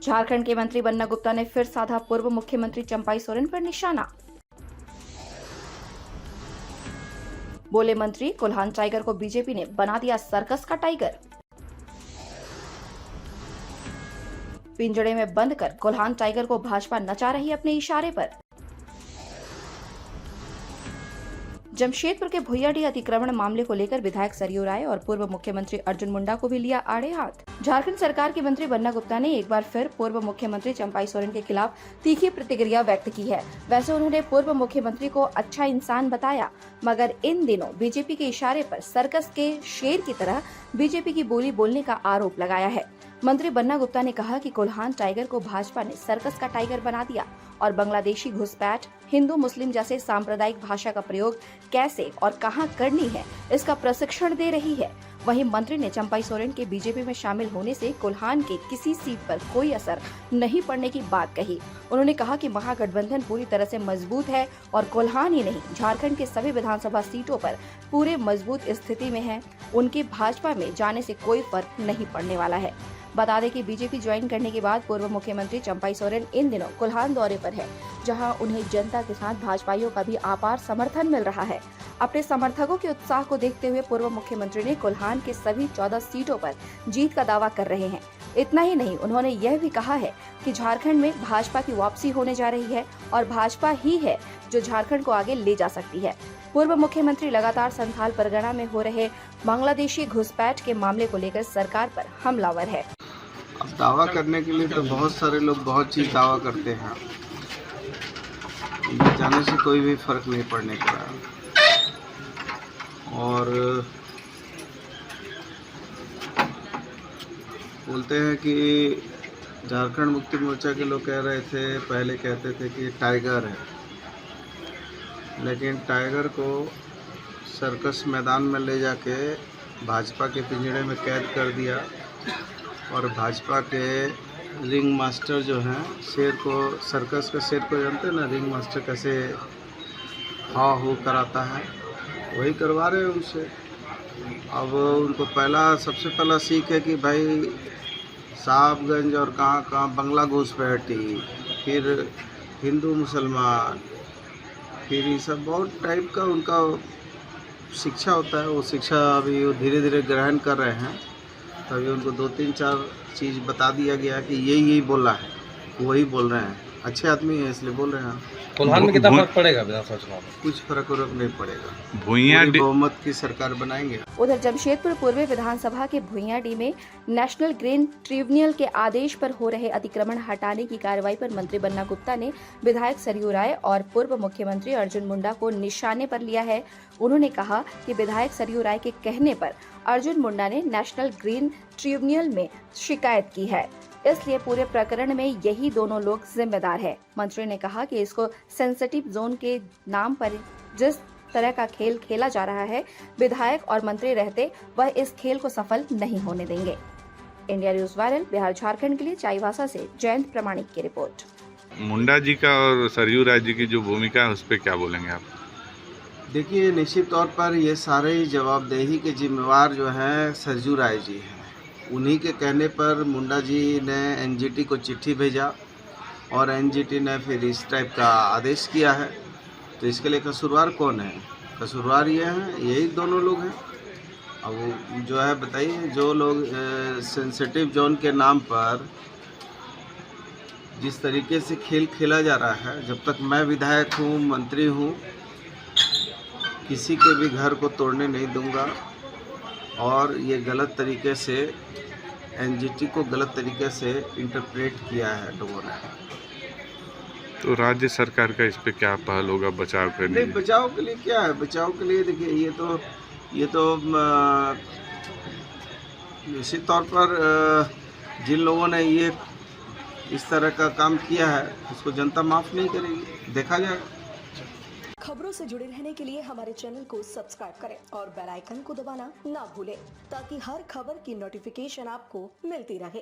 झारखंड के मंत्री बन्ना गुप्ता ने फिर साधा पूर्व मुख्यमंत्री चंपाई सोरेन पर निशाना। बोले मंत्री, कोल्हान टाइगर को बीजेपी ने बना दिया सर्कस का टाइगर। पिंजड़े में बंद कर कोल्हान टाइगर को भाजपा नचा रही अपने इशारे पर। जमशेदपुर के भुइयाडीह अतिक्रमण मामले को लेकर विधायक सरयू राय और पूर्व मुख्यमंत्री अर्जुन मुंडा को भी लिया आड़े हाथ। झारखंड सरकार के मंत्री बन्ना गुप्ता ने एक बार फिर पूर्व मुख्यमंत्री चंपाई सोरेन के खिलाफ तीखी प्रतिक्रिया व्यक्त की है। वैसे उन्होंने पूर्व मुख्यमंत्री को अच्छा इंसान बताया, मगर इन दिनों बीजेपी के इशारे पर सर्कस के शेर की तरह बीजेपी की बोली बोलने का आरोप लगाया है। मंत्री बन्ना गुप्ता ने कहा कि कोल्हान टाइगर को भाजपा ने सर्कस का टाइगर बना दिया और बांग्लादेशी घुसपैठ, हिंदू मुस्लिम जैसे सांप्रदायिक भाषा का प्रयोग कैसे और कहां करनी है, इसका प्रशिक्षण दे रही है। वहीं मंत्री ने चंपाई सोरेन के बीजेपी में शामिल होने से कोल्हान के किसी सीट पर कोई असर नहीं पड़ने की बात कही। उन्होंने कहा कि महागठबंधन पूरी तरह से मजबूत है और कोल्हान ही नहीं, झारखंड के सभी विधानसभा सीटों पर पूरे मजबूत स्थिति में है। उनके भाजपा में जाने से कोई फर्क नहीं पड़ने वाला है। बता दें कि बीजेपी ज्वाइन करने के बाद पूर्व मुख्यमंत्री चंपाई सोरेन इन दिनों कोल्हान दौरे पर है, जहां उन्हें जनता के साथ भाजपाइयों का भी अपार समर्थन मिल रहा है। अपने समर्थकों के उत्साह को देखते हुए पूर्व मुख्यमंत्री ने कोल्हान के सभी 14 सीटों पर जीत का दावा कर रहे हैं। इतना ही नहीं, उन्होंने यह भी कहा है कि झारखंड में भाजपा की वापसी होने जा रही है और भाजपा ही है जो झारखंड को आगे ले जा सकती है। पूर्व मुख्यमंत्री लगातार संथाल परगना में हो रहे बांग्लादेशी घुसपैठ के मामले को लेकर सरकार पर हमलावर है। अब दावा करने के लिए तो बहुत सारे लोग बहुत चीज दावा करते हैं, जाने से कोई भी फर्क नहीं पड़ने का। और बोलते हैं कि झारखंड मुक्ति मोर्चा के लोग कह रहे थे, पहले कहते थे कि टाइगर है, लेकिन टाइगर को सर्कस मैदान में ले जाके भाजपा के पिंजड़े में कैद कर दिया और भाजपा के रिंग मास्टर जो हैं, शेर को, सर्कस का शेर को जानते हैं ना, रिंग मास्टर कैसे हाँ हो कराता है, वही करवा रहे हैं उनसे। अब उनको सबसे पहला सीख है कि भाई साहबगंज और कहाँ बंगला घुसपैठी, फिर हिंदू मुसलमान, फिर ये सब बहुत टाइप का उनका शिक्षा होता है। वो शिक्षा अभी वो धीरे धीरे ग्रहण कर रहे हैं। तभी उनको 2-3-4 चीज़ बता दिया गया कि यही बोलना है, वही बोल रहे हैं। अच्छे आदमी है इसलिए बोल रहे हैं। कोल्हान में कितना फर्क पड़ेगा विधानसभा चुनाव में? कुछ फर्क नहीं पड़ेगा, पूरी बहुमत की सरकार बनाएंगे। उधर जमशेदपुर पूर्व विधानसभा के भुइयाडीह में नेशनल ग्रीन ट्रिब्यूनल के आदेश पर हो रहे अतिक्रमण हटाने की कार्रवाई पर मंत्री बन्ना गुप्ता ने विधायक सरयू राय और पूर्व मुख्यमंत्री अर्जुन मुंडा को निशाने पर लिया है। उन्होंने कहा कि विधायक सरयू राय के कहने पर अर्जुन मुंडा ने नेशनल ग्रीन ट्रिब्यूनल में शिकायत की है, इसलिए पूरे प्रकरण में यही दोनों लोग जिम्मेदार है। मंत्री ने कहा कि इसको सेंसिटिव जोन के नाम पर जिस तरह का खेल खेला जा रहा है, विधायक और मंत्री रहते वह इस खेल को सफल नहीं होने देंगे। India news viral, Bihar Jharkhand के लिए चाईबासा से जयंत प्रमाणिक की रिपोर्ट। मुंडा जी का और सरयू राय जी की जो भूमिका है उस पर क्या बोलेंगे आप? देखिए, निश्चित तौर पर ये सारे जवाबदेही के जिम्मेवार जो हैं सरयू राय जी हैं। उन्हीं के कहने पर मुंडा जी ने एनजीटी को चिट्ठी भेजा और एनजीटी ने फिर इस टाइप का आदेश किया है। तो इसके लिए कसूरवार कौन है? कसूरवार ये हैं, यही दोनों लोग हैं। अब जो है बताइए, जो लोग सेंसिटिव जोन के नाम पर जिस तरीके से खेल खेला जा रहा है, जब तक मैं विधायक हूँ, मंत्री हूँ, किसी के भी घर को तोड़ने नहीं दूंगा। और ये गलत तरीके से एनजीटी को गलत तरीके से इंटरप्रेट किया है लोगों ने। तो राज्य सरकार का इस पे क्या पहल होगा बचाव करने? नहीं, बचाव के लिए क्या है? बचाव के लिए देखिए, ये तो निश्चित तौर पर जिन लोगों ने ये इस तरह का काम किया है उसको जनता माफ़ नहीं करेगी, देखा जाएगा। खबरों से जुड़े रहने के लिए हमारे चैनल को सब्सक्राइब करें और बेल आइकन को दबाना ना भूलें, ताकि हर खबर की नोटिफिकेशन आपको मिलती रहे।